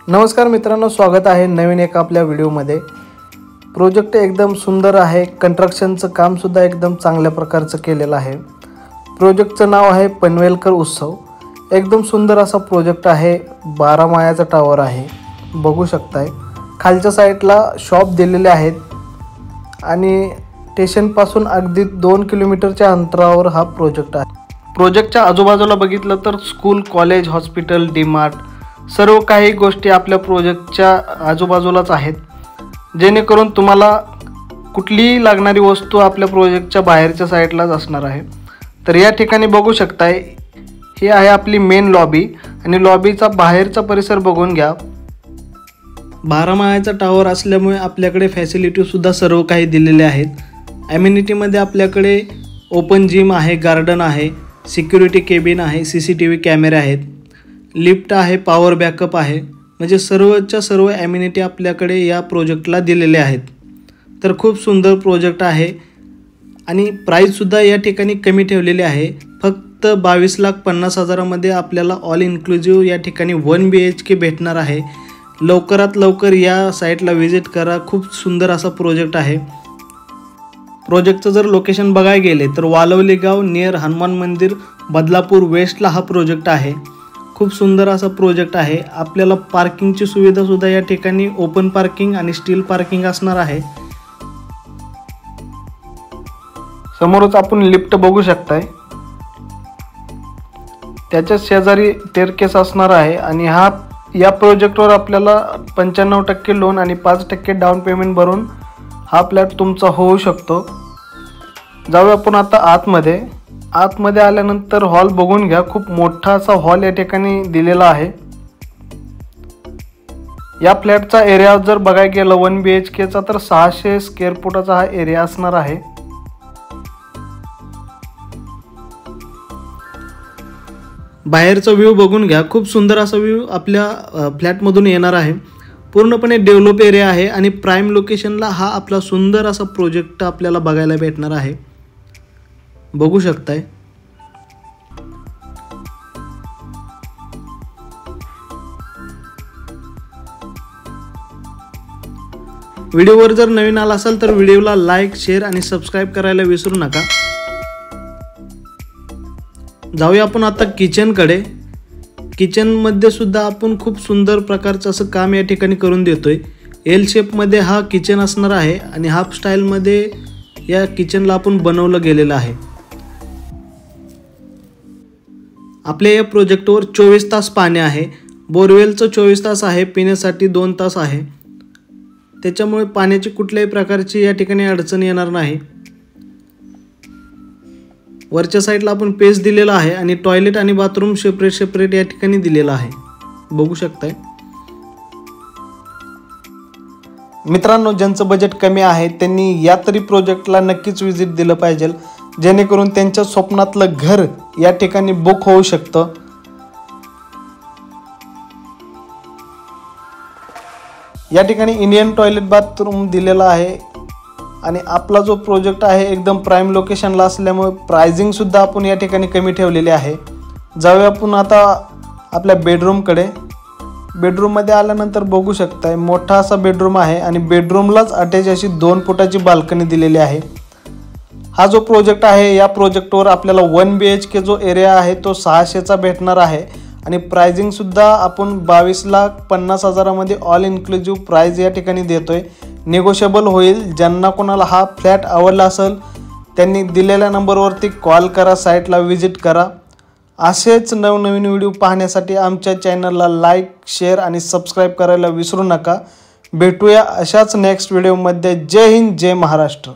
नमस्कार मित्रांनो, स्वागत आहे नवीन एक आपल्या व्हिडिओमध्ये। प्रोजेक्ट एकदम सुंदर आहे। कंस्ट्रक्शनचं काम सुद्धा एकदम चांगल्या प्रकारचं केलेलं आहे। प्रोजेक्टचं नाव आहे पनवेलकर उत्सव। एकदम सुंदर असा प्रोजेक्ट आहे। 12 माळ्याचा टावर आहे, बघू शकताय। खालच्या साईडला शॉप दिलेले आहेत आणि स्टेशन पासून अगदी 2 किलोमीटरच्या अंतरावर हा प्रोजेक्ट आहे। प्रोजेक्टच्या आजूबाजूला बघितलं तर स्कूल, कॉलेज, हॉस्पिटल, डीमार्ट सर्व काही गोष्टी आपल्या प्रोजेक्टच्या आजूबाजूलाच आहेत, जेणेकरून तुम्हाला कुठलीही लागणारी वस्तू आपल्या प्रोजेक्टच्या बाहेरच्या साईडलाच असणार आहे। तर या ठिकाणी बघू शकताय, ही आहे आपली मेन लॉबी आणि लॉबीचा बाहेरचा परिसर बघून घ्या। 12 माळ्याचा टावर असल्यामुळे आपल्याकडे फॅसिलिटी सुद्धा सर्व काही दिलेले आहेत। ॲम्युनिटीमध्ये आपल्याकडे ओपन जिम आहे, गार्डन आहे, सिक्युरिटी केबिन आहे, CCTV कॅमेरे आहेत, लिफ्ट आहे, पॉवर बॅकअप आहे, म्हणजे सर्वच्या सर्व ॲम्युनिटी आपल्याकडे या प्रोजेक्टला दिलेले आहेत। तर खूप सुंदर प्रोजेक्ट आहे आणि प्राईससुद्धा या ठिकाणी कमी ठेवलेली आहे। फक्त 22,50,000 मध्ये आपल्याला ऑल इन्क्लुझिव्ह या ठिकाणी 1 BHK भेटणार आहे। लवकरात लवकर या साईटला व्हिजिट करा। खूप सुंदर असा प्रोजेक्ट आहे। प्रोजेक्टचं जर लोकेशन बघायला गेले तर वालवली गाव नियर हनुमान मंदिर, बदलापूर वेस्टला हा प्रोजेक्ट आहे। खूप सुंदर असा प्रोजेक्ट आहे। आपल्याला पार्किंगची सुविधा सुद्धा या ठिकाणी ओपन पार्किंग आणि स्टील पार्किंग असणार आहे। समोरच आपण लिफ्ट बघू शकताय, त्याच्या शेजारी स्टेअरकेस असणार आहे आणि या प्रोजेक्टवर आपल्याला 95% लोन आणि 5% डाऊन पेमेंट भरून हा फ्लॅट तुमचा होऊ शकतो। जाऊया आपण आता आतमध्ये आल्यानंतर हॉल बघून घ्या। खूप मोठा असा हॉल या ठिकाणी दिलेला आहे। या फ्लॅटचा एरिया जर बघायला गेलं 1 BHKचा तर 600 स्क्वेअर फुटाचा हा एरिया असणार आहे। बाहेरचा व्ह्यू बघून घ्या। खूप सुंदर असा व्ह्यू आपल्या फ्लॅटमधून येणार आहे। पूर्णपणे डेव्हलप एरिया आहे आणि प्राईम लोकेशनला हा आपला सुंदर असा प्रोजेक्ट आपल्याला बघायला भेटणार आहे, बघू शकताय। व्हिडिओवर जर नवीन आला असाल तर व्हिडिओला लाईक, शेअर आणि सबस्क्राईब करायला विसरू नका। जाऊया आपण आता किचनकडे। किचनमध्ये सुद्धा आपण खूप सुंदर प्रकारचं असं काम या ठिकाणी करून देतोय। एल शेपमध्ये हा किचन असणार आहे आणि हाफ स्टाईलमध्ये या किचनला आपण बनवलं गेलेलं आहे। आपल्या या प्रोजेक्टवर 24 तास पाणी आहे। बोरवेलचं 24 तास आहे, पिण्यासाठी 2 तास आहे। त्याच्यामुळे पाण्याची कुठल्याही प्रकारची या ठिकाणी अडचण येणार नाही। वरच्या साईडला आपण पेज दिलेला आहे आणि टॉयलेट आणि बाथरूम सेपरेट या ठिकाणी दिलेला आहे, बघू शकताय। मित्रांनो, ज्यांचं बजेट कमी आहे त्यांनी या तरी प्रोजेक्टला नक्कीच व्हिजिट दिलं पाहिजे, जेणेकरून त्यांच्या स्वप्नातलं घर या ठिकाणी बुक होऊ शकतं। या ठिकाणी इंडियन टॉयलेट बाथरूम दिलेला आहे आणि आपला जो प्रोजेक्ट आहे एकदम प्राईम लोकेशनला असल्यामुळे प्राइसिंग सुद्धा आपण या ठिकाणी कमी ठेवलेली आहे। जाऊया आपण आता आपल्या बेडरूमकडे। बेडरूममध्ये आल्यानंतर बघू शकताय, मोठा असा बेडरूम आहे आणि बेडरूमलाच अटॅच अशी 2 फुटाची बाल्कनी दिलेली आहे। हा जो प्रोजेक्ट आहे या प्रोजेक्टवर आपल्याला 1 BHK जो एरिया आहे तो 600चा भेटणार आहे आणि प्राइसिंग सुद्धा आपण 22,50,000 मध्ये ऑल इन्क्लुझिव्ह प्राइस या ठिकाणी देतोय। निगोशिएबल होईल। ज्यांना कोणाला हा फ्लॅट आवडला असेल त्यांनी दिलेल्या नंबरवरती कॉल करा, साईटला व्हिजिट करा। असेच नवनवीन व्हिडिओ पाहण्यासाठी आमच्या चॅनलला लाईक, शेअर आणि सबस्क्राईब करायला विसरू नका। भेटूया अशाच नेक्स्ट व्हिडिओमध्ये। जय हिंद, जय महाराष्ट्र।